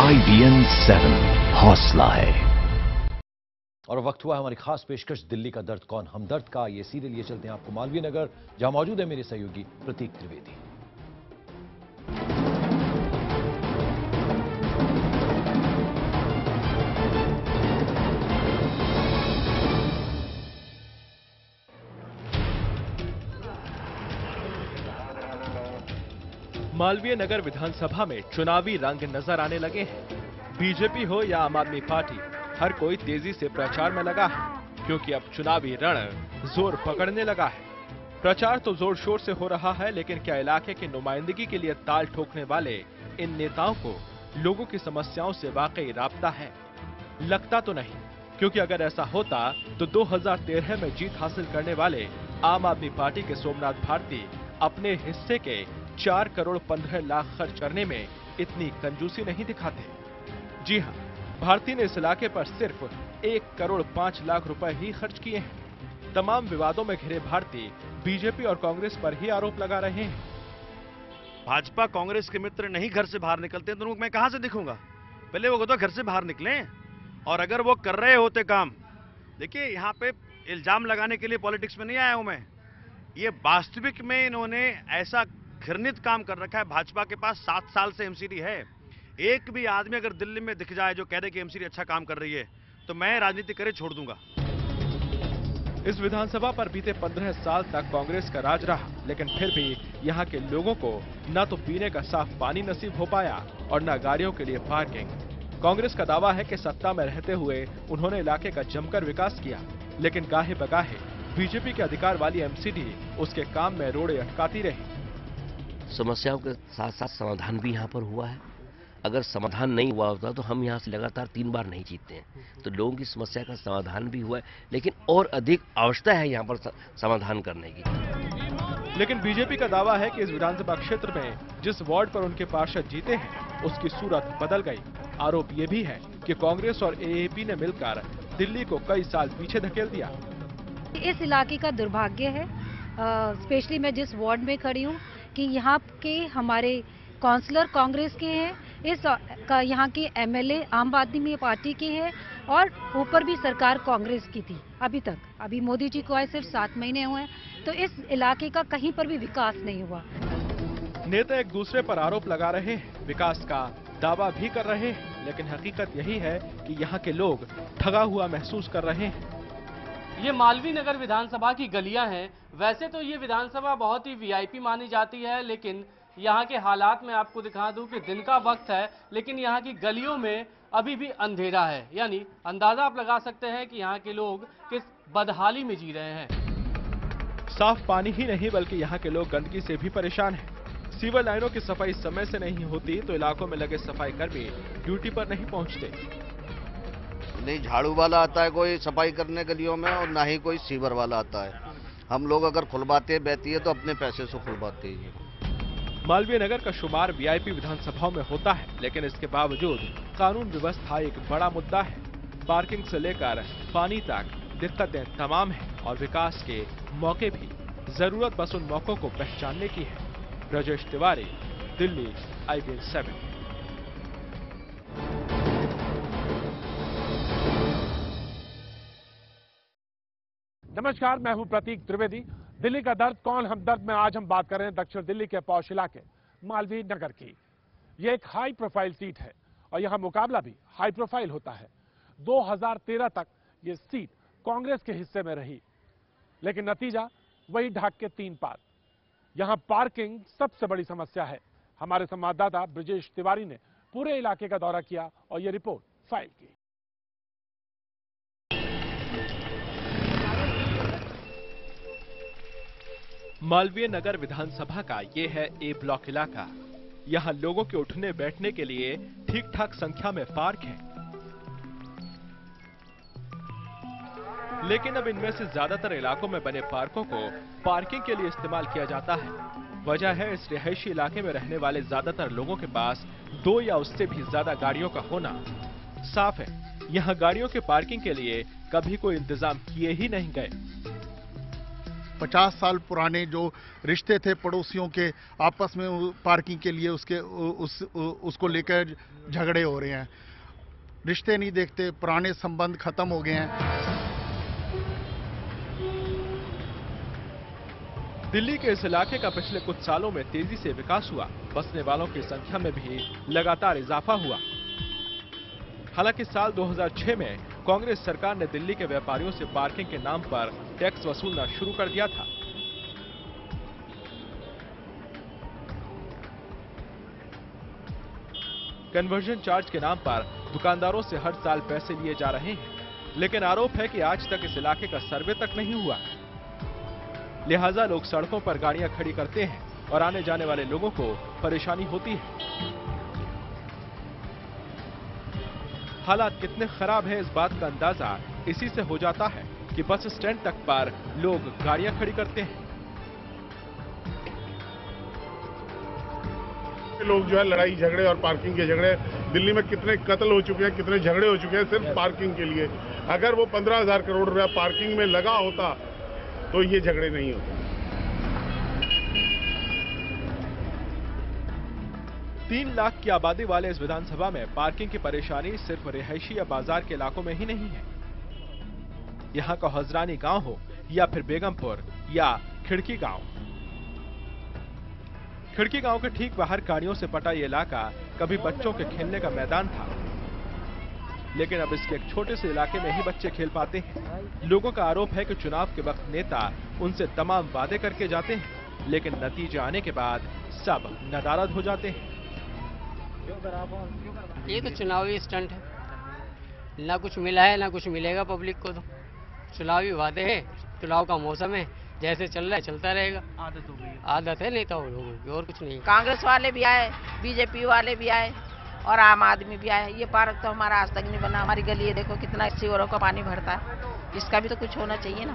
IBN 7 हौसला है। और वक्त हुआ है हमारी खास पेशकश दिल्ली का दर्द कौन हमदर्द का। ये सीरियल लिए चलते हैं आपको मालवीय नगर, जहां मौजूद है मेरे सहयोगी प्रतीक त्रिवेदी। मालवीय नगर विधानसभा में चुनावी रंग नजर आने लगे हैं। बीजेपी हो या आम आदमी पार्टी, हर कोई तेजी से प्रचार में लगा है, क्योंकि अब चुनावी रण जोर पकड़ने लगा है। प्रचार तो जोर शोर से हो रहा है, लेकिन क्या इलाके की नुमाइंदगी के लिए ताल ठोकने वाले इन नेताओं को लोगों की समस्याओं से वाकई राब्ता है? लगता तो नहीं, क्योंकि अगर ऐसा होता तो 2013 में जीत हासिल करने वाले आम आदमी पार्टी के सोमनाथ भारती अपने हिस्से के 4 करोड़ 15 लाख खर्च करने में इतनी कंजूसी नहीं दिखाते। जी हां, भारती ने इस इलाके पर सिर्फ 1 करोड़ 5 लाख रुपए ही खर्च किए हैं। तमाम विवादों में घिरे भारती बीजेपी और कांग्रेस पर ही आरोप लगा रहे हैं। भाजपा कांग्रेस के मित्र नहीं घर से बाहर निकलते तो मैं कहां से दिखूंगा? पहले वो तो घर से बाहर निकले, और अगर वो कर रहे होते काम, देखिए यहाँ पे इल्जाम लगाने के लिए पॉलिटिक्स में नहीं आया हूं मैं, ये वास्तविक में इन्होंने ऐसा घृणित काम कर रखा है। भाजपा के पास 7 साल से एमसीडी है। एक भी आदमी अगर दिल्ली में दिख जाए जो कह दे कि एमसीडी अच्छा काम कर रही है, तो मैं राजनीति करे छोड़ दूंगा। इस विधानसभा पर बीते 15 साल तक कांग्रेस का राज रहा, लेकिन फिर भी यहाँ के लोगों को न तो पीने का साफ पानी नसीब हो पाया और न गाड़ियों के लिए पार्किंग। कांग्रेस का दावा है कि सत्ता में रहते हुए उन्होंने इलाके का जमकर विकास किया, लेकिन गाहे बगाहे बीजेपी के अधिकार वाली एमसीडी उसके काम में रोड़े अटकाती रही। समस्याओं के साथ साथ समाधान भी यहाँ पर हुआ है। अगर समाधान नहीं हुआ होता तो हम यहाँ से लगातार 3 बार नहीं जीतते हैं। तो लोगों की समस्या का समाधान भी हुआ है, लेकिन और अधिक आवश्यकता है यहाँ पर समाधान करने की। लेकिन बीजेपी का दावा है कि इस विधानसभा क्षेत्र में जिस वार्ड पर उनके पार्षद जीते हैं, उसकी सूरत बदल गई। आरोप ये भी है कि कांग्रेस और एएपी ने मिलकर दिल्ली को कई साल पीछे धकेल दिया। इस इलाके का दुर्भाग्य है, स्पेशली मैं जिस वार्ड में खड़ी हूँ, कि यहाँ के हमारे काउंसलर कांग्रेस के हैं, इस यहाँ के एमएलए आम आदमी पार्टी के हैं, और ऊपर भी सरकार कांग्रेस की थी अभी तक। अभी मोदी जी को आए सिर्फ 7 महीने हुए हैं, तो इस इलाके का कहीं पर भी विकास नहीं हुआ। नेता एक दूसरे पर आरोप लगा रहे हैं, विकास का दावा भी कर रहे हैं, लेकिन हकीकत यही है कि यहाँ के लोग ठगा हुआ महसूस कर रहे हैं। ये मालवीय नगर विधानसभा की गलियां हैं। वैसे तो ये विधानसभा बहुत ही वीआईपी मानी जाती है, लेकिन यहाँ के हालात में आपको दिखा दूं कि दिन का वक्त है, लेकिन यहाँ की गलियों में अभी भी अंधेरा है। यानी अंदाजा आप लगा सकते हैं कि यहाँ के लोग किस बदहाली में जी रहे हैं। साफ पानी ही नहीं, बल्कि यहाँ के लोग गंदगी से भी परेशान हैं। सीवर लाइनों की सफाई समय से नहीं होती तो इलाकों में लगे सफाई कर्मी ड्यूटी पर नहीं पहुँचते। नहीं झाड़ू वाला आता है कोई सफाई करने गलियों में, और ना ही कोई सीवर वाला आता है। हम लोग अगर खुलवाते बहती है तो अपने पैसे से खुलवाते ही। मालवीय नगर का शुमार वीआईपी विधानसभाओं में होता है, लेकिन इसके बावजूद कानून व्यवस्था एक बड़ा मुद्दा है। पार्किंग से लेकर पानी तक दिक्कतें तमाम हैं, और विकास के मौके भी। जरूरत बस उन मौकों को पहचानने की है। ब्रजेश तिवारी, दिल्ली, IBN 7। नमस्कार, मैं हूं प्रतीक त्रिवेदी। दिल्ली का दर्द कौन हमदर्द में आज हम बात कर रहे हैं दक्षिण दिल्ली के पौष इलाके मालवीय नगर की। यह एक हाई प्रोफाइल सीट है और यहां मुकाबला भी हाई प्रोफाइल होता है। 2013 तक ये सीट कांग्रेस के हिस्से में रही, लेकिन नतीजा वही ढाक के 3 पार। यहां पार्किंग सबसे बड़ी समस्या है। हमारे संवाददाता ब्रजेश तिवारी ने पूरे इलाके का दौरा किया और यह रिपोर्ट फाइल की। मालवीय नगर विधानसभा का ये है ए ब्लॉक इलाका। यहाँ लोगों के उठने बैठने के लिए ठीक ठाक संख्या में पार्क है, लेकिन अब इनमें से ज्यादातर इलाकों में बने पार्कों को पार्किंग के लिए इस्तेमाल किया जाता है। वजह है इस रिहायशी इलाके में रहने वाले ज्यादातर लोगों के पास 2 या उससे भी ज्यादा गाड़ियों का होना। साफ है, यहाँ गाड़ियों के पार्किंग के लिए कभी कोई इंतजाम किए ही नहीं गए। 50 साल पुराने जो रिश्ते थे पड़ोसियों के आपस में पार्किंग के लिए उसको लेकर झगड़े हो रहे हैं। रिश्ते नहीं देखते, पुराने संबंध खत्म हो गए हैं। दिल्ली के इस इलाके का पिछले कुछ सालों में तेजी से विकास हुआ। बसने वालों की संख्या में भी लगातार इजाफा हुआ। हालांकि साल 2006 में कांग्रेस सरकार ने दिल्ली के व्यापारियों से पार्किंग के नाम पर टैक्स वसूलना शुरू कर दिया था। कन्वर्जन चार्ज के नाम पर दुकानदारों से हर साल पैसे लिए जा रहे हैं, लेकिन आरोप है कि आज तक इस इलाके का सर्वे तक नहीं हुआ। लिहाजा लोग सड़कों पर गाड़ियां खड़ी करते हैं और आने जाने वाले लोगों को परेशानी होती है। हालात कितने खराब है इस बात का अंदाजा इसी से हो जाता है कि बस स्टैंड तक पर लोग गाड़ियां खड़ी करते हैं। लोग जो है लड़ाई झगड़े और पार्किंग के झगड़े, दिल्ली में कितने कत्ल हो चुके हैं, कितने झगड़े हो चुके हैं सिर्फ पार्किंग के लिए। अगर वो 15,000 करोड़ रुपया पार्किंग में लगा होता तो ये झगड़े नहीं होते। 3 लाख की आबादी वाले इस विधानसभा में पार्किंग की परेशानी सिर्फ रिहायशी या बाजार के इलाकों में ही नहीं है। यहाँ का हजरानी गांव हो या फिर बेगमपुर या खिड़की गांव। खिड़की गांव के ठीक बाहर गाड़ियों से पटा ये इलाका कभी बच्चों के खेलने का मैदान था, लेकिन अब इसके एक छोटे से इलाके में ही बच्चे खेल पाते हैं। लोगों का आरोप है कि चुनाव के वक्त नेता उनसे तमाम वादे करके जाते हैं, लेकिन नतीजे आने के बाद सब नदारद हो जाते हैं। ये तो चुनावी स्टंट है, ना कुछ मिला है ना कुछ मिलेगा पब्लिक को। तो चुनावी वादे हैं, चुनाव का मौसम है, जैसे चल रहा है चलता रहेगा। आदत हो गई, आदत है नेताओं लोगों की, और कुछ नहीं। कांग्रेस वाले भी आए, बीजेपी वाले भी आए और आम आदमी भी आए। ये पार्क तो हमारा आज तक नहीं बना। हमारी गली है, देखो कितना सीवरों का पानी भरता है, इसका भी तो कुछ होना चाहिए ना।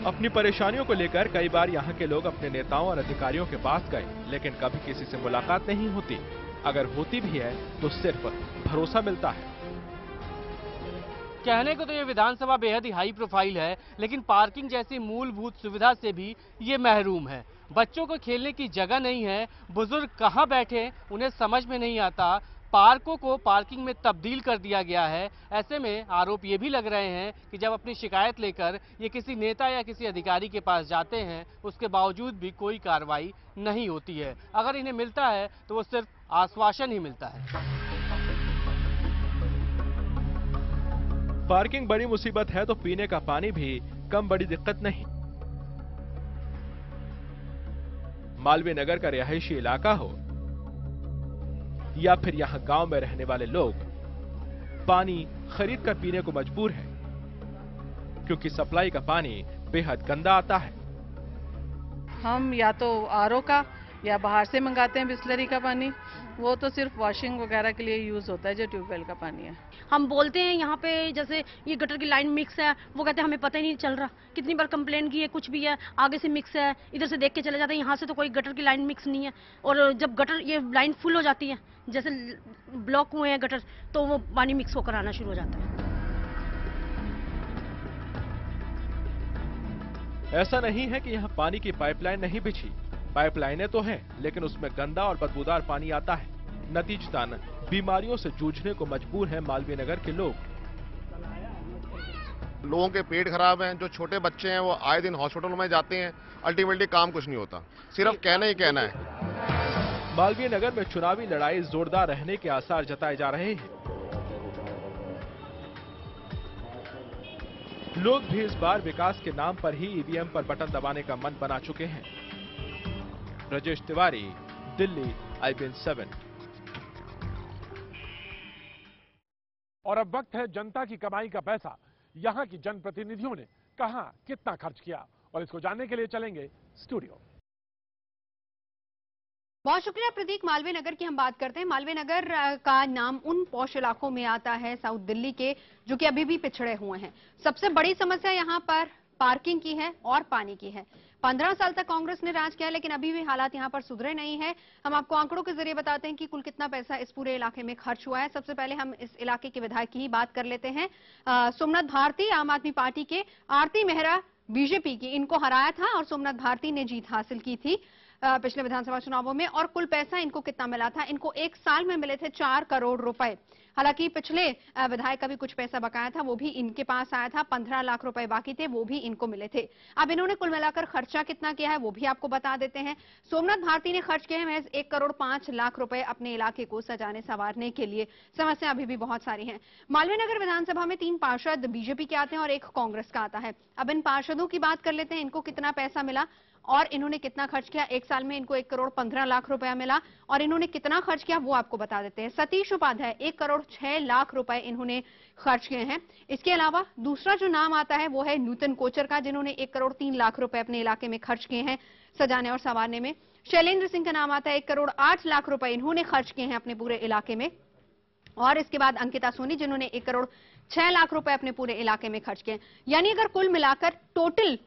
अपनी परेशानियों को लेकर कई बार यहाँ के लोग अपने नेताओं और अधिकारियों के पास गए, लेकिन कभी किसी से मुलाकात नहीं होती। अगर होती भी है तो सिर्फ भरोसा मिलता है। कहने को तो ये विधानसभा बेहद ही हाई प्रोफाइल है, लेकिन पार्किंग जैसी मूलभूत सुविधा से भी ये महरूम है। बच्चों को खेलने की जगह नहीं है, बुजुर्ग कहाँ बैठे उन्हें समझ में नहीं आता। पार्कों को पार्किंग में तब्दील कर दिया गया है। ऐसे में आरोप ये भी लग रहे हैं कि जब अपनी शिकायत लेकर ये किसी नेता या किसी अधिकारी के पास जाते हैं, उसके बावजूद भी कोई कार्रवाई नहीं होती है। अगर इन्हें मिलता है तो वो सिर्फ आश्वासन ही मिलता है। पार्किंग बड़ी मुसीबत है तो पीने का पानी भी कम बड़ी दिक्कत नहीं। मालवीय नगर का रिहायशी इलाका हो या फिर यहां गांव में रहने वाले लोग पानी खरीद कर पीने को मजबूर हैं, क्योंकि सप्लाई का पानी बेहद गंदा आता है। हम या तो आरओ का या बाहर से मंगाते हैं बिस्लरी का पानी, वो तो सिर्फ वॉशिंग वगैरह के लिए यूज होता है, जो ट्यूबवेल का पानी है। हम बोलते हैं यहाँ पे जैसे ये गटर की लाइन मिक्स है, वो कहते हैं हमें पता ही नहीं चल रहा। कितनी बार कंप्लेंट की है, कुछ भी है आगे से मिक्स है, इधर से देख के चले जाते हैं, यहाँ से तो कोई गटर की लाइन मिक्स नहीं है। और जब गटर ये लाइन फुल हो जाती है, जैसे ब्लॉक हुए हैं गटर, तो वो पानी मिक्स होकर आना शुरू हो जाता है। ऐसा नहीं है कि यहाँ पानी की पाइपलाइन नहीं बिछी, पाइपलाइनें तो हैं, लेकिन उसमें गंदा और बदबूदार पानी आता है। नतीजतन बीमारियों से जूझने को मजबूर हैं मालवीय नगर के लोग। लोगों के पेट खराब हैं, जो छोटे बच्चे हैं वो आए दिन हॉस्पिटल में जाते हैं, अल्टीमेटली काम कुछ नहीं होता, सिर्फ कहना ही कहना है। मालवीय नगर में चुनावी लड़ाई जोरदार रहने के आसार जताए जा रहे हैं। लोग भी इस बार विकास के नाम पर ही ईवीएम पर बटन दबाने का मन बना चुके हैं। ब्रजेश तिवारी, दिल्ली, IBN 7। और अब वक्त है जनता की कमाई का पैसा यहां की जनप्रतिनिधियों ने कहां कितना खर्च किया, और इसको जानने के लिए चलेंगे स्टूडियो। बहुत शुक्रिया प्रतीक। मालवीय नगर की हम बात करते हैं। मालवीय नगर का नाम उन पॉश इलाकों में आता है साउथ दिल्ली के, जो कि अभी भी पिछड़े हुए हैं। सबसे बड़ी समस्या यहाँ पर पार्किंग की है और पानी की है। 15 साल तक कांग्रेस ने राज किया, लेकिन अभी भी हालात यहां पर सुधरे नहीं है। हम आपको आंकड़ों के जरिए बताते हैं कि कुल कितना पैसा इस पूरे इलाके में खर्च हुआ है। सबसे पहले हम इस इलाके के विधायक की ही बात कर लेते हैं। सोमनाथ भारती आम आदमी पार्टी के, आरती मेहरा बीजेपी की, इनको हराया था और सोमनाथ भारती ने जीत हासिल की थी पिछले विधानसभा चुनावों में। और कुल पैसा इनको कितना मिला था? इनको एक साल में मिले थे 4 करोड़ रुपए। हालांकि पिछले विधायक का भी कुछ पैसा बकाया था, वो भी इनके पास आया था। 15 लाख रुपए बाकी थे, वो भी इनको मिले थे। अब इन्होंने कुल मिलाकर खर्चा कितना किया है वो भी आपको बता देते हैं। सोमनाथ भारती ने खर्च किए हैं महज 1 करोड़ 5 लाख रुपए अपने इलाके को सजाने संवारने के लिए। समस्या अभी भी बहुत सारी है। मालवीय नगर विधानसभा में 3 पार्षद बीजेपी के आते हैं और 1 कांग्रेस का आता है। अब इन पार्षदों की बात कर लेते हैं, इनको कितना पैसा मिला और इन्होंने कितना खर्च किया। एक साल में इनको 1 करोड़ 15 लाख रुपया मिला और इन्होंने कितना खर्च किया वो आपको बता देते हैं। सतीश उपाध्याय 1 करोड़ 6 लाख रुपए इन्होंने खर्च किए हैं। इसके अलावा दूसरा जो नाम आता है वो है नूतन कोचर का, जिन्होंने 1 करोड़ 3 लाख रुपए अपने इलाके में खर्च किए हैं सजाने और संवारने में। शैलेंद्र सिंह का नाम आता है, 1 करोड़ 8 लाख रुपए इन्होंने खर्च किए हैं अपने पूरे इलाके में। और इसके बाद अंकिता सोनी, जिन्होंने 1 करोड़ 6 लाख रुपए अपने पूरे इलाके में खर्च किए। यानी अगर कुल मिलाकर टोटल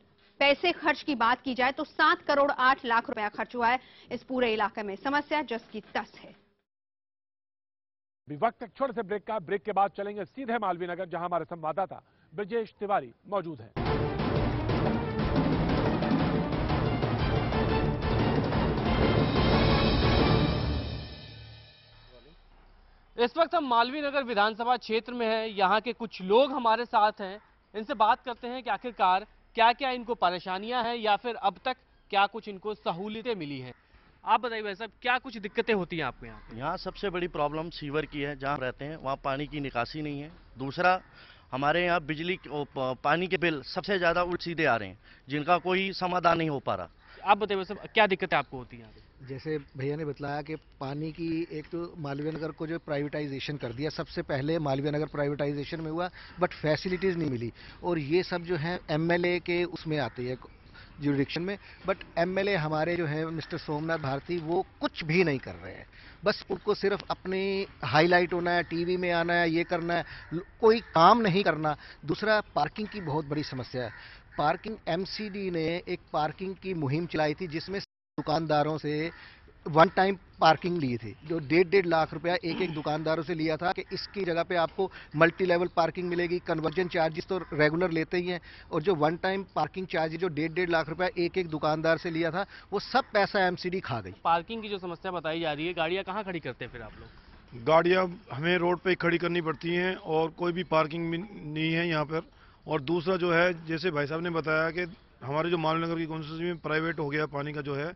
पैसे खर्च की बात की जाए तो 7 करोड़ 8 लाख रुपया खर्च हुआ है इस पूरे इलाके में। समस्या जस की तस है। वक्त एक छोटे से ब्रेक का। ब्रेक के बाद चलेंगे सीधे मालवीय नगर, जहां हमारे संवाददाता ब्रजेश तिवारी मौजूद हैं। इस वक्त हम मालवीय नगर विधानसभा क्षेत्र में हैं। यहाँ के कुछ लोग हमारे साथ हैं, इनसे बात करते हैं कि आखिरकार क्या क्या इनको परेशानियां हैं या फिर अब तक क्या कुछ इनको सहूलियतें मिली हैं। आप बताइए भाई साहब, क्या कुछ दिक्कतें होती हैं आपको यहाँ? यहाँ सबसे बड़ी प्रॉब्लम सीवर की है। जहाँ रहते हैं वहाँ पानी की निकासी नहीं है। दूसरा, हमारे यहाँ बिजली पानी के बिल सबसे ज़्यादा उल्ट सीधे आ रहे हैं, जिनका कोई समाधान नहीं हो पा रहा। आप बताइए भाई साहब, क्या दिक्कतें आपको होती हैं? जैसे भैया ने बतलाया कि पानी की, एक तो मालवीय नगर को जो प्राइवेटाइजेशन कर दिया, सबसे पहले मालवीय नगर प्राइवेटाइजेशन में हुआ, बट फैसिलिटीज़ नहीं मिली। और ये सब जो है एमएलए के उसमें आती है जुरिडिक्शन में, बट एमएलए हमारे जो है मिस्टर सोमनाथ भारती, वो कुछ भी नहीं कर रहे हैं। बस उनको सिर्फ अपनी हाईलाइट होना है, टीवी में आना है, ये करना है, कोई काम नहीं करना। दूसरा, पार्किंग की बहुत बड़ी समस्या है। पार्किंग, एमसीडी ने एक पार्किंग की मुहिम चलाई थी जिसमें दुकानदारों से वन टाइम पार्किंग ली थी, जो 1.5 लाख रुपया एक एक दुकानदारों से लिया था कि इसकी जगह पे आपको मल्टी लेवल पार्किंग मिलेगी। कन्वर्जन चार्जेस तो रेगुलर लेते ही हैं, और जो वन टाइम पार्किंग चार्ज जो 1.5 लाख रुपया एक एक दुकानदार से लिया था, वो सब पैसा एमसीडी खा गई। पार्किंग की जो समस्या बताई जा रही है, गाड़ियाँ कहाँ खड़ी करते हैं फिर आप लोग? गाड़ियाँ हमें रोड पे खड़ी करनी पड़ती हैं और कोई भी पार्किंग नहीं है यहाँ पर। और दूसरा जो है, जैसे भाई साहब ने बताया कि हमारे जो मालवीय नगर की कॉन्स्टिट्यूंसी में प्राइवेट हो गया पानी का जो है,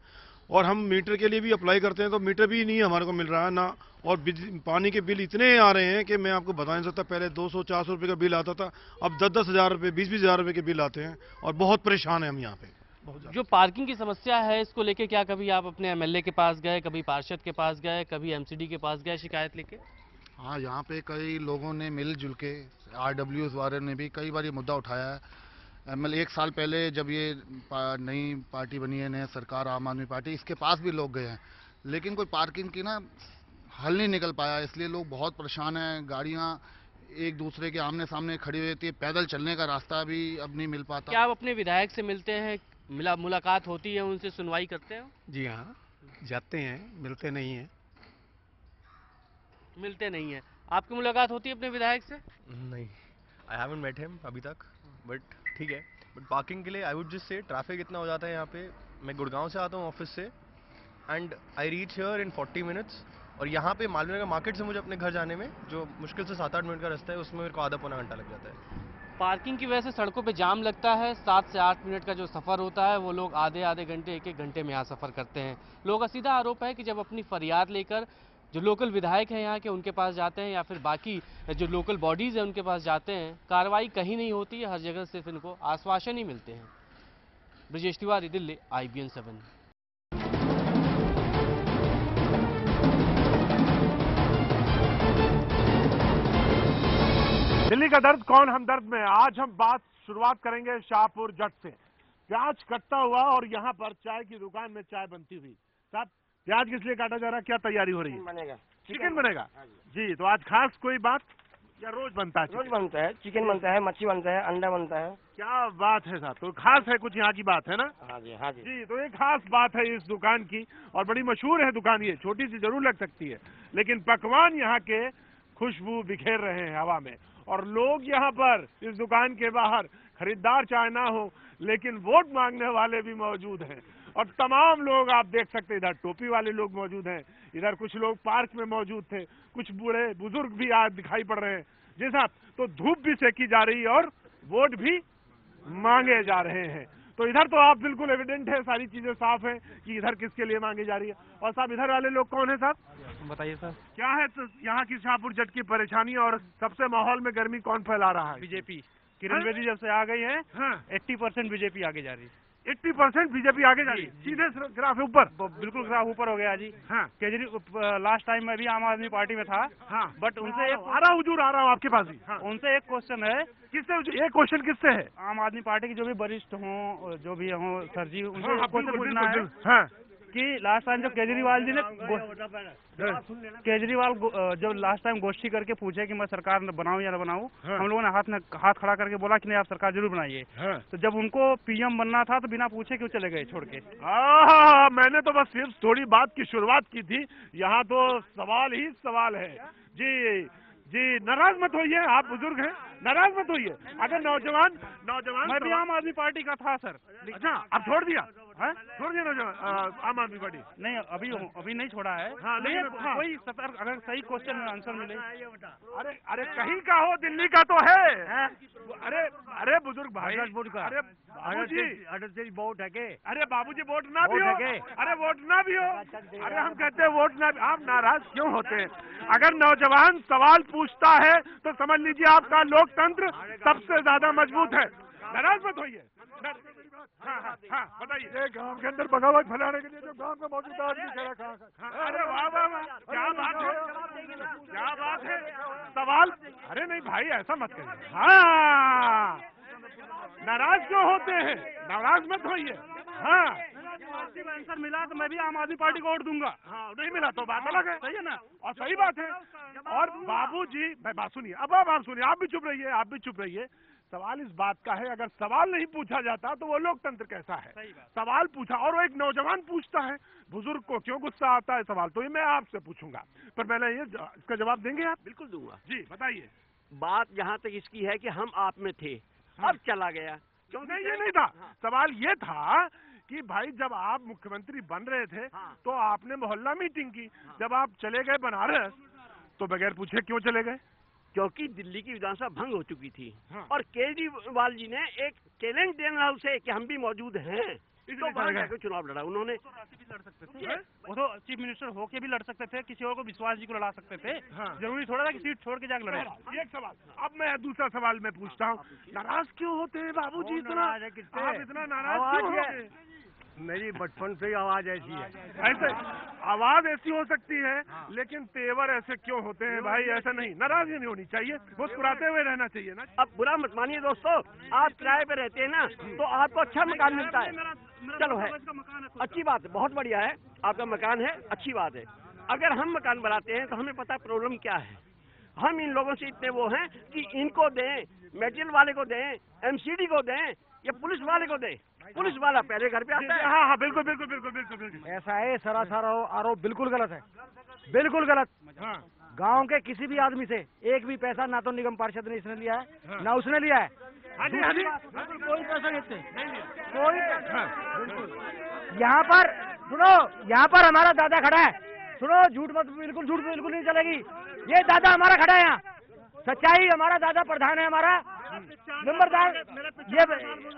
और हम मीटर के लिए भी अप्लाई करते हैं तो मीटर भी नहीं हमारे को मिल रहा है ना। और पानी के बिल इतने आ रहे हैं कि मैं आपको बता नहीं सकता। पहले 200-400 रुपये का बिल आता था, अब 10-10 हज़ार रुपये, 20-20 हज़ार रुपये के बिल आते हैं और बहुत परेशान है हम यहाँ पे। जो पार्किंग की समस्या है, इसको लेके क्या कभी आप अपने एमएलए के पास गए, कभी पार्षद के पास गए, कभी एमसीडी के पास गए शिकायत लेके? हाँ, यहाँ पे कई लोगों ने मिलजुल के, आरडब्ल्यूएस वाले ने भी कई बार ये मुद्दा उठाया है। एमएलए 1 साल पहले जब ये नई पार्टी बनी है, नई सरकार आम आदमी पार्टी, इसके पास भी लोग गए हैं, लेकिन कोई पार्किंग की ना हल नहीं निकल पाया। इसलिए लोग बहुत परेशान हैं। गाड़ियाँ एक दूसरे के आमने सामने खड़ी हुई रहती है, पैदल चलने का रास्ता भी अब नहीं मिल पाता। क्या आप अपने विधायक से मिलते हैं, मुलाकात होती है, उनसे सुनवाई करते हैं? जी हाँ, जाते हैं, मिलते नहीं हैं। मिलते नहीं है। आपकी मुलाकात होती है अपने विधायक से? नहीं, आई हैवंट मेट हिम अभी तक, बट ठीक है। बट पार्किंग के लिए I would just say traffic इतना हो जाता है यहाँ पे। मैं गुड़गांव से आता हूँ ऑफिस से, and I reach here in 40 minutes. और यहाँ पे मालवीय नगर मार्केट से मुझे अपने घर जाने में जो मुश्किल से 7-8 मिनट का रास्ता है, उसमें मेरे को आधा पौना घंटा लग जाता है। पार्किंग की वजह से सड़कों पे जाम लगता है। 7 से 8 मिनट का जो सफ़र होता है, वो लोग आधे घंटे, 1-1 घंटे में यहाँ सफ़र करते हैं। लोगों का सीधा आरोप है कि जब अपनी फरियाद लेकर जो लोकल विधायक हैं यहाँ के, उनके पास जाते हैं या फिर बाकी जो लोकल बॉडीज़ हैं उनके पास जाते हैं, कार्रवाई कहीं नहीं होती है। हर जगह सिर्फ इनको आश्वासन ही मिलते हैं। ब्रजेश तिवारी, दिल्ली, IBN 7। दिल्ली का दर्द कौन हमदर्द में आज हम बात शुरुआत करेंगे शाहपुर जट से। प्याज कटता हुआ और यहाँ पर चाय की दुकान में चाय बनती हुई। साहब, प्याज किस लिए काटा जा रहा है, क्या तैयारी हो रही है? बनेगा, चिकन बनेगा जी। तो आज खास कोई बात? या रोज बनता है? रोज बनता है, चिकन बनता है, मच्छी बनता है, अंडा बनता है। क्या बात है साहब, तो खास है कुछ यहाँ की बात है ना? हाँ जी, हाँ जी। जी, तो एक खास बात है इस दुकान की, और बड़ी मशहूर है दुकान ये, छोटी सी जरूर लग सकती है, लेकिन पकवान यहाँ के खुशबू बिखेर रहे हैं हवा में, और लोग यहाँ पर इस दुकान के बाहर खरीदार चाहे ना हो, लेकिन वोट मांगने वाले भी मौजूद हैं, और तमाम लोग आप देख सकते हैं, इधर टोपी वाले लोग मौजूद हैं, इधर कुछ लोग पार्क में मौजूद थे, कुछ बूढ़े बुजुर्ग भी आज दिखाई पड़ रहे हैं। जी साहब, तो धूप भी सेकी जा रही है और वोट भी मांगे जा रहे हैं। तो इधर तो आप बिल्कुल एविडेंट है, सारी चीजें साफ है कि इधर किसके लिए मांगी जा रही है। और साहब इधर वाले लोग कौन है साहब? बताइए सर। क्या है तो यहाँ की शाहपुर जट की परेशानी और सबसे माहौल में गर्मी कौन फैला रहा है? बीजेपी। किरण बेदी जब से आ गई है, 80% बीजेपी आगे जा रही है। 80% बीजेपी आगे जा रही है, सीधे ग्राफ ऊपर, बिल्कुल ग्राफ ऊपर हो गया जी। हाँ। केजरीवाल लास्ट टाइम में भी आम आदमी पार्टी में था। हाँ। बट उनसे आ रहा हूँ आपके पास ही। हाँ। उनसे एक क्वेश्चन है। किससे? एक क्वेश्चन किससे है? आम आदमी पार्टी के जो भी वरिष्ठ हों, जो भी हों, सर जी, उनसे हाँ, क्वेश्चन पूछना है हाँ। कि लास्ट टाइम जब केजरीवाल जी ने जब लास्ट टाइम गोष्ठी करके पूछे कि मैं सरकार बनाऊं या ना बनाऊं, हम लोगों ने हाथ खड़ा करके बोला कि नहीं आप सरकार जरूर बनाइए। तो जब उनको पीएम बनना था तो बिना पूछे क्यों चले गए छोड़ के? मैंने तो बस सिर्फ थोड़ी बात की शुरुआत की थी, यहाँ तो सवाल ही सवाल है। जी जी, नाराज मत होइए, आप बुजुर्ग हैं, नाराज मत होइए। अगर नौजवान मैं भी आम आदमी पार्टी का था सर। अच्छा, अब छोड़ दिया? छोड़ दिया नौजवान आम आदमी पार्टी? नहीं, अभी नहीं छोड़ा है। हाँ, लेकिन कोई अगर सही क्वेश्चन में आंसर मिले। अरे कहीं का हो, दिल्ली का तो है। अरे बुजुर्ग भाई, अरे बाबूजी वोट है के? अरे बाबूजी वोट ना भी हो, अरे वोट ना भी हो, अरे हम कहते हैं वोट ना। आप नाराज क्यों होते हैं? अगर नौजवान सवाल पूछता है तो समझ लीजिए आपका लोकतंत्र सबसे ज्यादा मजबूत है। नाराज मत होइए। हाँ, बताइए। ये गांव के अंदर बगावत फैलाने के लिए जो गांव में मौजूद आदमी कहा। अरे वाह वाह वाह, क्या बात है, क्या बात है। सवाल, अरे नहीं भाई ऐसा मत करिए। हाँ, नाराज क्यों होते हैं? नाराज मत होइए। हाँ, आंसर मिला तो मैं भी आम आदमी पार्टी को वोट दूंगा। हाँ, नहीं मिला तो बात अलग है। सही है ना? और सही बात है। और बाबूजी, मैं बात सुनिए, अब आप सुनिए, आप भी चुप रहिए, आप भी चुप रहिए। सवाल इस बात का है, अगर सवाल नहीं पूछा जाता तो वो लोकतंत्र कैसा है? सवाल पूछा, और वो एक नौजवान पूछता है, बुजुर्ग को क्यों गुस्सा आता है सवाल? तो ये मैं आपसे पूछूंगा, पर मैंने ये इसका जवाब देंगे आप? बिल्कुल दूंगा जी, बताइए। बात यहाँ तक इसकी है कि हम आप में थे, अब चला गया। नहीं, ये नहीं था सवाल। ये था कि भाई जब आप मुख्यमंत्री बन रहे थे तो आपने मोहल्ला मीटिंग की, जब आप चले गए बनारस तो बगैर पूछे क्यों चले गए? क्योंकि दिल्ली की विधानसभा भंग हो चुकी थी और केजरीवाल जी ने एक चैलेंज देना उसे कि हम भी मौजूद हैं, तो वहां जाकर चुनाव लड़ा उन्होंने। लड़ सकते थे, वो तो चीफ मिनिस्टर होके भी लड़ सकते थे, किसी और को विश्वास जी को लड़ा सकते थे। जरूरी थोड़ा था कि सीट छोड़ के जाकर लड़े। एक सवाल, अब मैं दूसरा सवाल मैं पूछता हूँ, नाराज क्यों होते हैं बाबूजी इतना? आप इतना नाराज क्यों होते हैं? मेरी बचपन से ही आवाज ऐसी है। ऐसे आवाज ऐसी हो सकती है, लेकिन तेवर ऐसे क्यों होते हैं भाई? ऐसा नहीं, नाराजगी नहीं होनी चाहिए, मुस्कुराते हुए रहना चाहिए ना। अब बुरा मत मानिए दोस्तों, आप किराए पे रहते हैं ना तो आपको अच्छा मकान मिलता है, चलो है अच्छी बात है, बहुत बढ़िया है, आपका मकान है, अच्छी बात है। अगर हम मकान बनाते हैं तो हमें पता प्रॉब्लम क्या है। हम इन लोगों से इतने वो हैं कि इनको दें, मेटेरियल वाले को दें, एमसीडी को दें या पुलिस वाले को दें। पुलिस वाला पहले घर पे आता है। हाँ हाँ, बिल्कुल बिल्कुल बिल्कुल बिल्कुल बिल्कुल ऐसा है, सरासर आरोप बिल्कुल गलत है, बिल्कुल गलत। गांव के किसी भी आदमी से एक भी पैसा ना तो निगम पार्षद ने इसने लिया है ना उसने लिया है। कोई पैसा नहीं, कोई। यहाँ पर सुनो, यहाँ पर हमारा दादा खड़ा है, सुनो, झूठ बिल्कुल नहीं चलेगी। ये दादा हमारा खड़ा है यहाँ, सच्चाई, हमारा दादा प्रधान है, हमारा नंबरदार। ये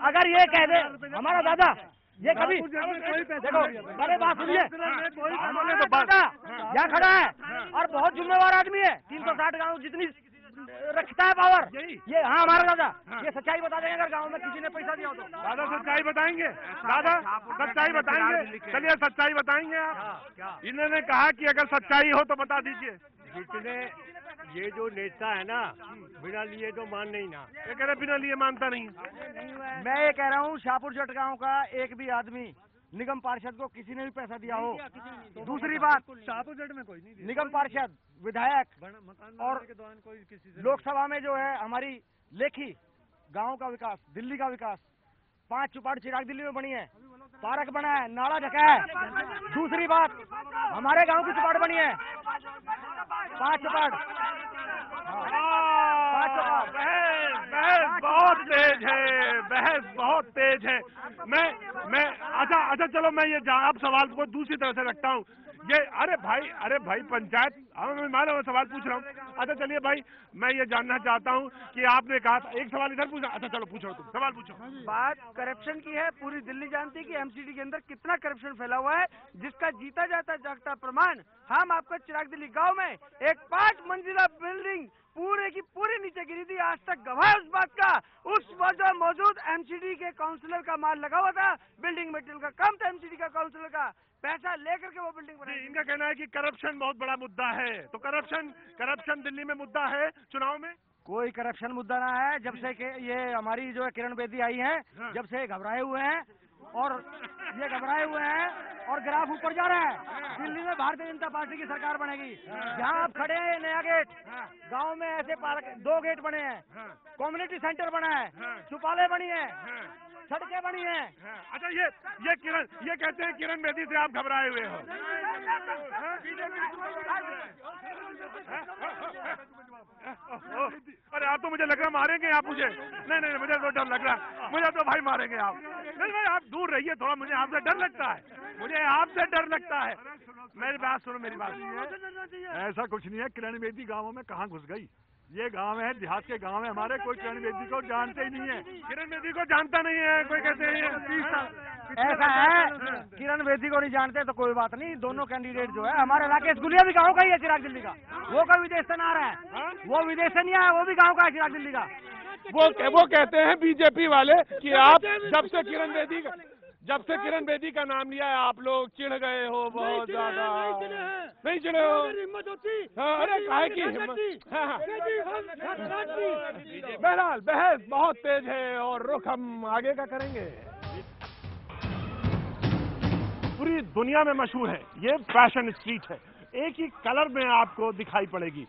अगर ये कह दे हमारा दादा, ये कभी देखो, अरे बात सुनिए, हमारा दादा यहाँ खड़ा है और बहुत जिम्मेवार आदमी है, 360 गाँव जितनी रखता है पावर, ये हाँ हमारा दादा। ये सच्चाई बता देंगे अगर गांव में किसी ने पैसा दिया हो तो। दादा सच्चाई बताएंगे, दादा सच्चाई बताएंगे, चलिए सच्चाई बताएंगे आप। इन्होंने कहा कि अगर सच्चाई हो तो बता दीजिए। जितने ये जो नेता है ना, बिना लिए तो मान नहीं ना, ये कह रहे बिना लिए मानता नहीं। मैं ये कह रहा हूँ, शाहपुर जट गांव का एक भी आदमी निगम पार्षद को किसी ने भी पैसा दिया हो। दूसरी बात, शाहपुर जेड में कोई नहीं, निगम पार्षद, विधायक और लोकसभा में जो है हमारी लेखी, गांव का विकास, दिल्ली का विकास, 5 चौपाट चिराग दिल्ली में बनी है, पार्क बना है, नाला ढका है। दूसरी बात, हमारे गांव की चौपाट बनी है, 5 चौपाट। बहस बहुत तेज है, बहस बहुत तेज है। मैं अच्छा चलो, मैं ये आप सवाल को दूसरी तरह से रखता हूँ। ये अरे भाई पंचायत, मैं मान लो सवाल पूछ रहा हूँ। अच्छा चलिए भाई, मैं ये जानना चाहता हूँ कि आपने कहा था एक सवाल इधर पूछा। अच्छा चलो पूछो, तुम सवाल पूछो। बात करप्शन की है, पूरी दिल्ली जानती है कि एमसीडी के अंदर कितना करप्शन फैला हुआ है, जिसका जीता जाता जागता प्रमाण हम आपका चिराग दिल्ली गांव में एक 5 मंजिला बिल्डिंग पूरे की पूरी नीचे गिरी थी। आज तक गवाह उस बात का, उस वजह मौजूद एमसीडी के काउंसलर का माल लगा हुआ था, बिल्डिंग मटेरियल का कम था, एमसीडी का काउंसलर का पैसा लेकर के वो बिल्डिंग बनाई। इनका कहना है कि करप्शन बहुत बड़ा मुद्दा है, तो करप्शन दिल्ली में मुद्दा है चुनाव में? कोई करप्शन मुद्दा ना है। जब से ये हमारी जो है किरण बेदी आई है, जब से घबराए हुए हैं और ये घबराए हुए हैं और ग्राफ ऊपर जा रहा है। दिल्ली में भारतीय जनता पार्टी की सरकार बनेगी। जहां आप खड़े हैं, नया गेट, गांव में ऐसे पार्क 2 गेट बने हैं, कम्युनिटी सेंटर बना है, चौपाले बनी है, सड़कें बनी है। अच्छा ये कहते हैं किरण बेदी से आप घबराए हुए हो। अरे आप तो मुझे लग रहा मारेंगे आप मुझे। नहीं मुझे तो डर लग रहा, मुझे तो भाई मारेंगे आप। नहीं भाई आप दूर रहिए थोड़ा, मुझे आपसे डर लगता है, मुझे आपसे डर लगता है। मेरी बात सुनो, मेरी बात सुनिए। ऐसा कुछ नहीं है, किरण बेदी गाँवों में कहाँ घुस गई? ये गांव है, देहात के गांव है हमारे, कोई किरण बेदी को जानते ही नहीं है। किरण बेदी को जानता नहीं है कोई, कहते हैं ऐसा है। किरण बेदी को नहीं जानते तो कोई बात नहीं, दोनों कैंडिडेट जो है हमारे इलाके गुलिया भी गाँव का ही है, चिराग दिल्ली का। वो कोई विदेश से ना आ रहा है, वो विदेश से नहीं आया, वो भी गाँव का है, चिराग दिल्ली का। वो कहते हैं बीजेपी वाले कि आप जब से किरण बेदी का नाम लिया है आप लोग चिढ़ गए हो बहुत ज्यादा। नहीं चिढ़े हो? अरे काहे की हिम्मत। बहरहाल बहस बहुत तेज है और रुख हम आगे का करेंगे। पूरी दुनिया में मशहूर है ये फैशन स्ट्रीट है, एक ही कलर में आपको दिखाई पड़ेगी।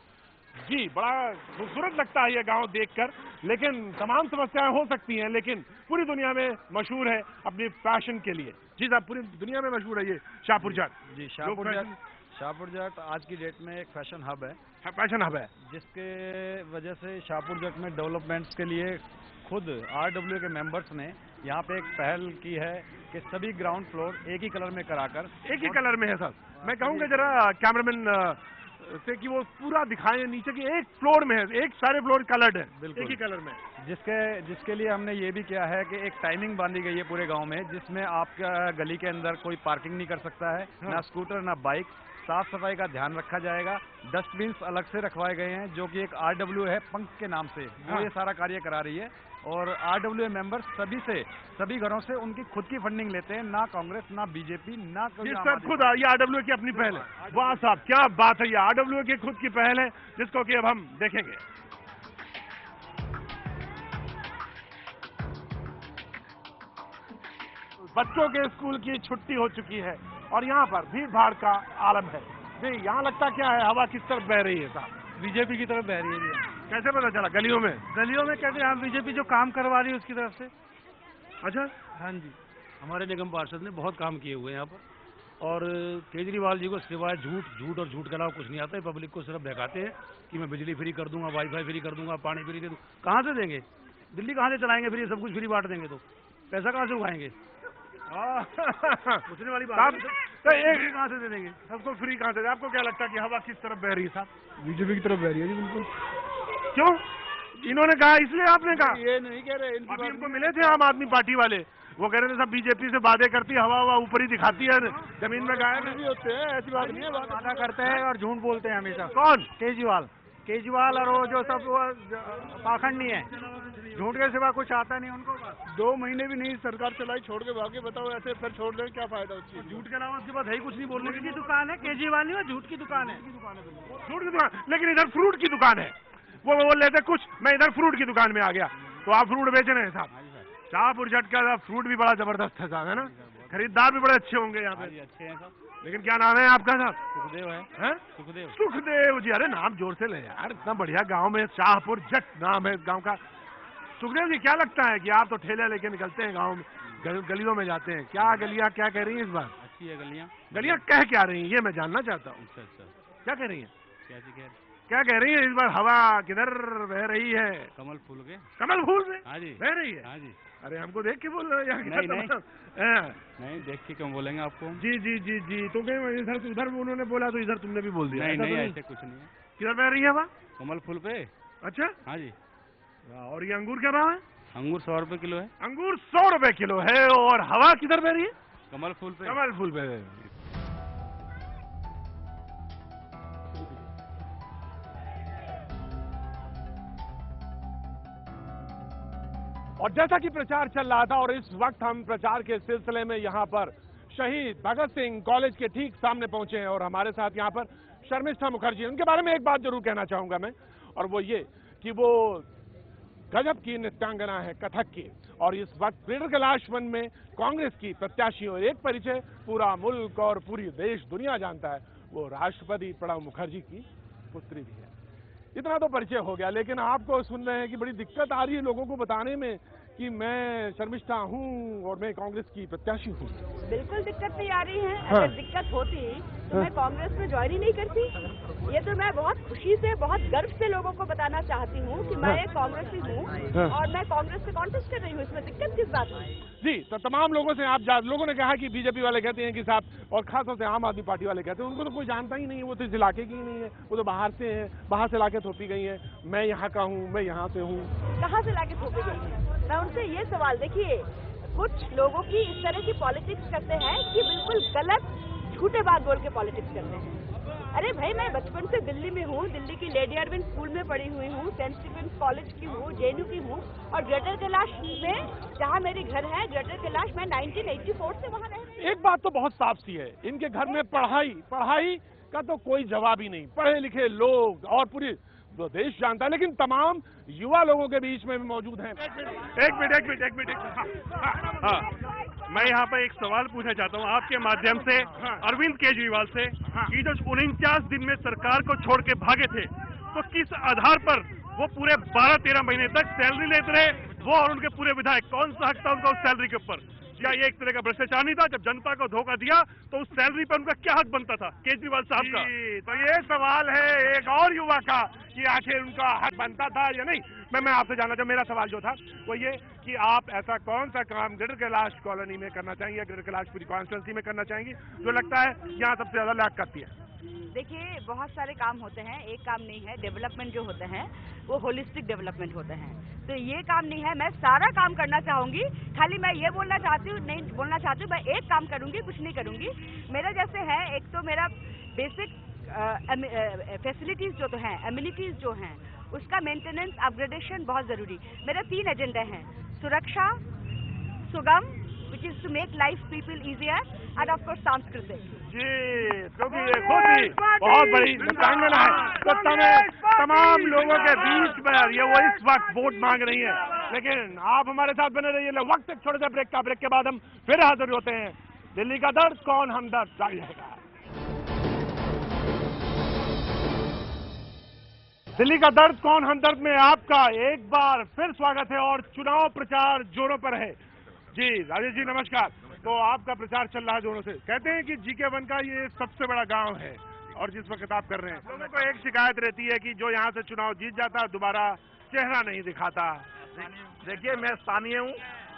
जी बड़ा खूबसूरत लगता है ये गांव देखकर, लेकिन तमाम समस्याएं हो सकती हैं, लेकिन पूरी दुनिया में मशहूर है अपनी फैशन के लिए। जी साहब, पूरी दुनिया में मशहूर है ये शाहपुर जाट। जी शाहपुर जाट आज की डेट में एक फैशन हब है, जिसके वजह से शाहपुर जाट में डेवलपमेंट्स के लिए खुद RWA के मेंबर्स ने यहाँ पे एक पहल की है कि सभी ग्राउंड फ्लोर एक ही कलर में कराकर। एक ही कलर में है सर, मैं कहूँगा जरा कैमरामैन से कि वो पूरा दिखाएं नीचे की एक फ्लोर में है, एक सारे फ्लोर कलर्ड है, एक ही कलर में। जिसके लिए हमने ये भी किया है कि एक टाइमिंग बांधी गई है पूरे गांव में, जिसमें आपका गली के अंदर कोई पार्किंग नहीं कर सकता है, ना स्कूटर ना बाइक। साफ सफाई का ध्यान रखा जाएगा, डस्टबिन्स अलग से रखवाए गए हैं, जो कि एक RWA है पंख के नाम से, वो ये सारा कार्य करा रही है। और RWA मेंबर्स सभी घरों से उनकी खुद की फंडिंग लेते हैं, ना कांग्रेस ना बीजेपी ना कोई। सब खुद ये RWA की अपनी पहल है। वाह साहब क्या बात है, ये RWA की खुद की पहल है, जिसको कि अब हम देखेंगे। बच्चों के स्कूल की छुट्टी हो चुकी है और यहाँ पर भीड़ भाड़ का आलम है। जी यहाँ लगता क्या है, हवा किस तरफ बह रही है साहब? बीजेपी की तरफ बह रही है। कैसे पता चला? गलियों में कहते हैं बीजेपी जो काम करवा रही है उसकी तरफ से। अच्छा हाँ जी, हमारे निगम पार्षद ने बहुत काम किए हुए हैं यहाँ पर, और केजरीवाल जी को सिवाय झूठ और झूठ के अलावा कुछ नहीं आता है। पब्लिक को सिर्फ दिखाते हैं कि मैं बिजली फ्री कर दूंगा, वाईफाई फ्री कर दूंगा, पानी फ्री दे दूंगा। कहाँ से देंगे? दिल्ली कहाँ से चलाएंगे? फिर ये सब कुछ फ्री बांट देंगे तो पैसा कहाँ से उगाएंगे? पूछने वाली बात तो एक कहाँ से दे देंगे? सबको फ्री कहाँ से? आपको क्या लगता है कि हवा किस तरफ बह रही है साहब? बीजेपी की तरफ बह रही है जी, बिल्कुल। क्यों? इन्होंने कहा इसलिए आपने कहा? ये नहीं कह रहे। अभी इनको मिले थे आम आदमी पार्टी वाले, वो कह रहे थे सब बीजेपी से वादे करती है, हवा ऊपर ही दिखाती है, जमीन में गायब भी होते हैं। ऐसी बात नहीं है, वादा करते हैं और झूठ बोलते हैं हमेशा। कौन? केजरीवाल और वो जो सब पाखंडी है, झूठ के सिवा कुछ आता नहीं उनको। 2 महीने भी नहीं सरकार चलाई, छोड़ के भागे। बताओ ऐसे फिर छोड़ दें क्या फायदा उसकी? झूठ के अलावा उसके बाद है ही कुछ नहीं बोलने की दुकान है केजरीवाल नहीं, झूठ की दुकान है। झूठ की दुकान, लेकिन इधर फ्रूट की दुकान है। वो बोल रहे थे कुछ, मैं इधर फ्रूट की दुकान में आ गया। तो आप फ्रूट बेच रहे हैं साहब? शाहपुर जाट का फ्रूट भी बड़ा जबरदस्त है साहब, है ना? खरीदार भी बड़े अच्छे होंगे यहाँ पे। अच्छे हैं सब। लेकिन क्या नाम है आपका साहब? सुखदेव है। हैं? सुखदेव। सुखदेव जी, अरे नाम जोर से ले यार, इतना बढ़िया गांव में, शाहपुर जट नाम है इस गांव का। सुखदेव जी, क्या लगता है कि आप तो ठेले लेके निकलते हैं गांव में, गलियों में जाते हैं, क्या गलियां क्या कह रही हैं इस बार? अच्छी है गलियां। गलियां कह क्या रही हैं, ये मैं जानना चाहता हूँ। अच्छा। क्या कह रही हैं? क्या कह रही है इस बार? हवा किधर बह रही है? कमल फूल के। कमल फूल में? हाँ जी। बह रही है? हाँ जी। अरे हमको देख के बोल रहे हो यार? नहीं, देख के क्यों बोलेंगे आपको? जी। तो कहीं इधर से उधर उन्होंने बोला तो इधर तुमने भी बोल दिया? नहीं, ऐसे कुछ नहीं है। किधर बह रही है हवा? कमल फूल पे। अच्छा। हाँ जी। और ये अंगूर क्या भाव है? अंगूर 100 रुपए किलो है। अंगूर 100 रुपए किलो है। और हवा किधर बह रही है? कमल फूल पे। कमल फूल पे। और जैसा कि प्रचार चल रहा था और इस वक्त हम प्रचार के सिलसिले में यहाँ पर शहीद भगत सिंह कॉलेज के ठीक सामने पहुंचे हैं और हमारे साथ यहाँ पर शर्मिष्ठा मुखर्जी। उनके बारे में एक बात जरूर कहना चाहूंगा मैं, और वो ये कि वो गजब की नृत्यांगना है कथक की, और इस वक्त ग्रेटर कैलाश वन में कांग्रेस की प्रत्याशी, और एक परिचय पूरा मुल्क और पूरी देश दुनिया जानता है, वो राष्ट्रपति प्रणब मुखर्जी की पुत्री भी है। इतना तो परिचय हो गया, लेकिन आपको सुन रहे हैं कि बड़ी दिक्कत आ रही है लोगों को बताने में कि मैं शर्मिष्ठा हूँ और मैं कांग्रेस की प्रत्याशी हूँ। बिल्कुल दिक्कत नहीं आ रही है। हाँ। अगर दिक्कत होती तो मैं कांग्रेस में ज्वाइन ही नहीं करती। ये तो मैं बहुत खुशी से, बहुत गर्व से लोगों को बताना चाहती हूँ कि मैं एक कांग्रेसी हूँ और मैं कांग्रेस से कॉन्टेस्ट कर रही हूँ। इसमें दिक्कत किस बात है? जी, तो तमाम लोगों से लोगों ने कहा कि बीजेपी वाले कहते हैं कि साहब, और खासतौर से आम आदमी पार्टी वाले कहते हैं उनको तो कोई जानता ही नहीं है, वो तो इस इलाके की ही नहीं है, वो तो बाहर से है, बाहर से लाके थोपी गई है। मैं यहाँ का हूँ, मैं यहाँ से हूँ। कहाँ से लाके थोपी गई है? मैं उनसे ये सवाल, देखिए कुछ लोगों की इस तरह की पॉलिटिक्स करते हैं कि बिल्कुल गलत झूठे बात बोल के पॉलिटिक्स करते हैं। अरे भाई, मैं बचपन से दिल्ली में हूँ, दिल्ली की लेडी अरविंद स्कूल में पढ़ी हुई हूँ, सेंट स्टीफेंस कॉलेज की हूँ, जेएनयू की हूँ, और ग्रेटर कैलाश में जहाँ मेरी घर है, ग्रेटर कैलाश में 1984 से वहाँ रह। एक बात तो बहुत साफ सी है, इनके घर में पढ़ाई का तो कोई जवाब ही नहीं। पढ़े लिखे लोग और पूरी जो देश जानता है, लेकिन तमाम युवा लोगों के बीच में भी मौजूद हैं। एक मिनट। हाँ, मैं यहाँ पर एक सवाल पूछना चाहता हूँ आपके माध्यम से अरविंद केजरीवाल से कि जो 49 दिन में सरकार को छोड़ के भागे थे, तो किस आधार पर वो पूरे 12-13 महीने तक सैलरी लेते रहे, वो और उनके पूरे विधायक? कौन सा हक था उनका उस सैलरी के ऊपर? क्या ये एक तरह का भ्रष्टाचार नहीं था? जब जनता को धोखा दिया तो उस सैलरी पर उनका क्या हक बनता था केजरीवाल साहब का? तो ये सवाल है एक और युवा का कि आखिर उनका हक बनता था या नहीं। मैं आपसे जानना चाहूँ, मेरा सवाल जो था वो ये कि आप ऐसा कौन सा काम ग्रेटर कैलाश कॉलोनी में करना चाहेंगे या ग्रेटर कैलाश पूरी कॉन्स्टिट्यूंसी में करना चाहेंगी जो लगता है यहाँ सबसे ज्यादा लाख करती है? देखिए, बहुत सारे काम होते हैं, एक काम नहीं है। डेवलपमेंट जो होते हैं वो होलिस्टिक डेवलपमेंट होते हैं, तो ये काम नहीं है। मैं सारा काम करना चाहूंगी, खाली मैं ये बोलना चाहती हूँ, नहीं बोलना चाहती हूँ मैं एक काम करूंगी, कुछ नहीं करूंगी। मेरा जैसे है, एक तो मेरा बेसिक फैसिलिटीज जो तो हैं, एम्यूनिटीज जो हैं, उसका मेंटेनेंस, अपग्रेडेशन बहुत जरूरी। मेरे 3 एजेंडे हैं: सुरक्षा, सुगम which is to make life people easier, and of course सांस्कृतिक। जी, क्योंकि ये खुद ही बहुत बड़ी नृत्यांगना है, तो तमाम लोगों के बीच में ये वो इस वक्त वोट मांग रही है। लेकिन आप हमारे साथ बने रहिए। वक्त एक छोटे से ब्रेक का, ब्रेक के बाद हम फिर हाजिर होते हैं। दिल्ली का दर्द कौन हमदर्द जारी रहेगा। दिल्ली का दर्द कौन हमदर्द में आपका एक बार फिर स्वागत है और चुनाव प्रचार जोरों पर है। जी राजेश जी नमस्कार। तो आपका प्रचार चल रहा है जोरों से। कहते हैं कि GK1 का ये सबसे बड़ा गांव है और जिस वक्त आप कर रहे हैं, लोगों को एक शिकायत रहती है कि जो यहाँ से चुनाव जीत जाता है दोबारा चेहरा नहीं दिखाता। देखिए, मैं स्थानीय हूँ,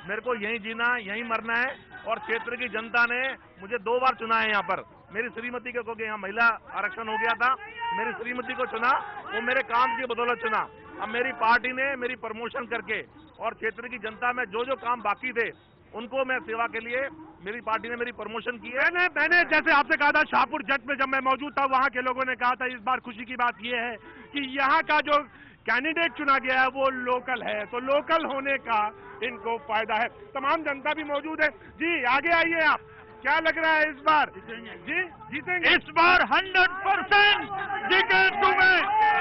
मेरे को यहीं जीना, यहीं मरना है, और क्षेत्र की जनता ने मुझे 2 बार चुना है यहाँ पर। मेरी श्रीमती को, क्योंकि यहाँ महिला आरक्षण हो गया था, मेरी श्रीमती को चुना, वो मेरे काम की बदौलत चुना। अब मेरी पार्टी ने मेरी प्रमोशन करके और क्षेत्र की जनता में जो काम बाकी थे उनको मैं सेवा के लिए मेरी पार्टी ने मेरी प्रमोशन की है। मैंने जैसे आपसे कहा था, शाहपुर जट में जब मैं मौजूद था, वहाँ के लोगों ने कहा था इस बार खुशी की बात यह है कि यहाँ का जो कैंडिडेट चुना गया है वो लोकल है, तो लोकल होने का इनको फायदा है। तमाम जनता भी मौजूद है। जी आगे आइए आप, क्या लग रहा है इस बार? जी जीतेंगे इस बार 100% GK2 में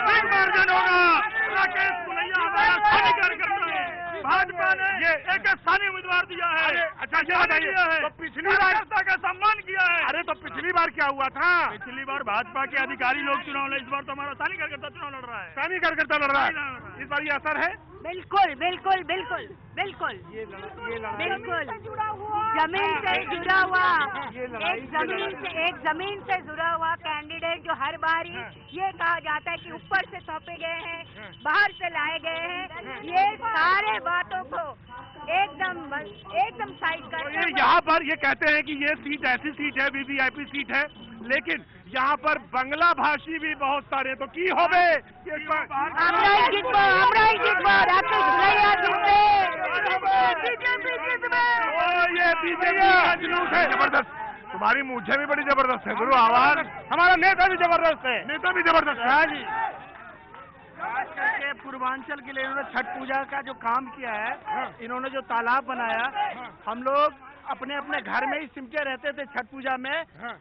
बिग मार्जिन होगा। राकेश पुनैया हमारा सभी कार्यकर्ता है। भाजपा ने ये एक स्थानीय उम्मीदवार दिया है। अच्छा क्या दिया है? तो पिछली बार का सम्मान किया है। अरे तो पिछली बार क्या हुआ था? पिछली बार भाजपा के अधिकारी लोग चुनाव लड़े, इस बार तो हमारा स्थानीय कार्यकर्ता चुनाव लड़ रहा है। स्थानीय कार्यकर्ता लड़ रहा है, इस बार ये असर है। बिल्कुल बिल्कुल बिल्कुल बिल्कुल बिल्कुल जमीन से जुड़ा हुआ एक जमीन से जुड़ा हुआ कैंडिडेट जो हर बार ये कहा जाता है कि ऊपर से सौंपे गए हैं, बाहर से लाए गए हैं, ये सारे बातों को एकदम साइड कर। यहाँ पर ये कहते हैं कि ये सीट ऐसी सीट है, वीवीआईपी सीट है, लेकिन यहाँ पर बांग्ला भाषी भी बहुत सारे तो की होबे ये बीजेपी का जुलूस है जबरदस्त। तुम्हारी मुझे भी बड़ी जबरदस्त है गुरु, आवाज। हमारा नेता भी जबरदस्त है, नेता भी जबरदस्त है। हाँ जी, खास करके पूर्वांचल के लिए इन्होंने छठ पूजा का जो काम किया है, इन्होंने जो तालाब बनाया, हम लोग अपने अपने घर में ही सिमटे रहते थे छठ पूजा में,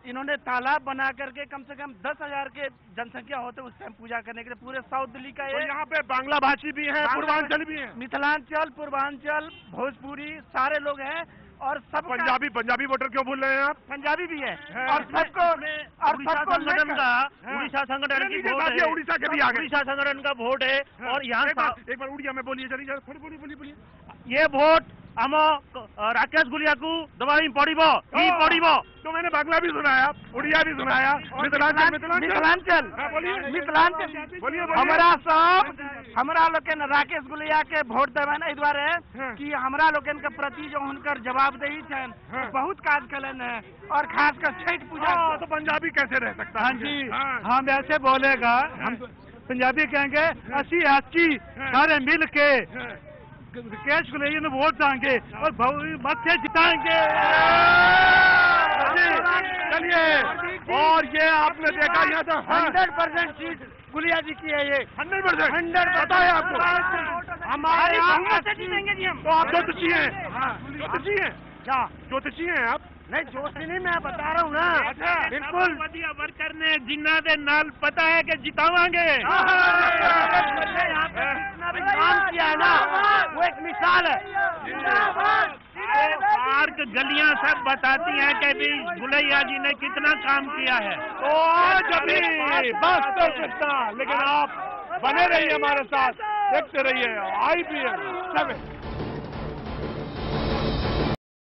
इन्होंने तालाब बना करके कम से कम 10,000 के जनसंख्या होते उस टाइम पूजा करने के लिए पूरे साउथ दिल्ली का। तो यहाँ पे बांग्ला भाषी भी है, पूर्वांचल भी है, मिथिलांचल, पूर्वांचल, भोजपुरी सारे लोग हैं। और सब पंजाबी वोटर क्यों भूल रहे हैं आप? पंजाबी भी है और सबको संगठन का उड़ीसा संगठन की वोट है, उड़ीसा के भी आगे उड़ीसा संगठन का वोट है। और यहाँ एक बार उड़िया में बोलिए, चलिए थोड़ी बोलिए। ये वोट हम राकेश गुलिया को दवाई पड़ीब। तो मैंने बांग्ला भी सुनाया, उड़िया भी सुनाया, मिथिलांचल बोलिए। हमारा लोग राकेश गुलिया के वोट देवे ना द्वारे कि हमारा लोग के प्रति जो उनकर जवाबदेही है बहुत काज कलन है, और खासकर छठ पूजा। तो पंजाबी कैसे रह सकता है? हाँ जी, हम ऐसे बोलेगा, हम पंजाबी कहेंगे अच्छी अच्छी सारे मिल के कैश को लेकर वोट देंगे और मत जिताएंगे। चलिए, और ये आपने देखा यहाँ तो 100% सीट गुलिया जी की है, ये 100% पता है आपको। हमारे तो आप ज्योतिषी हैं, क्या ज्योतिषी हैं आप? नहीं, ज्योतिषी नहीं, मैं बता रहा हूँ ना। अच्छा, बिल्कुल। वर्कर ने जिन्ना दे नाल पता है कि जितावांगे। काम किया है ना, वो एक मिसाल है। पार्क गलियां सब बताती हैं कि भी गुलैया जी ने कितना काम किया है। तो आज अभी बस तो कितना, लेकिन आप बने रहिए हमारे साथ, देखते रहिए IPL 7।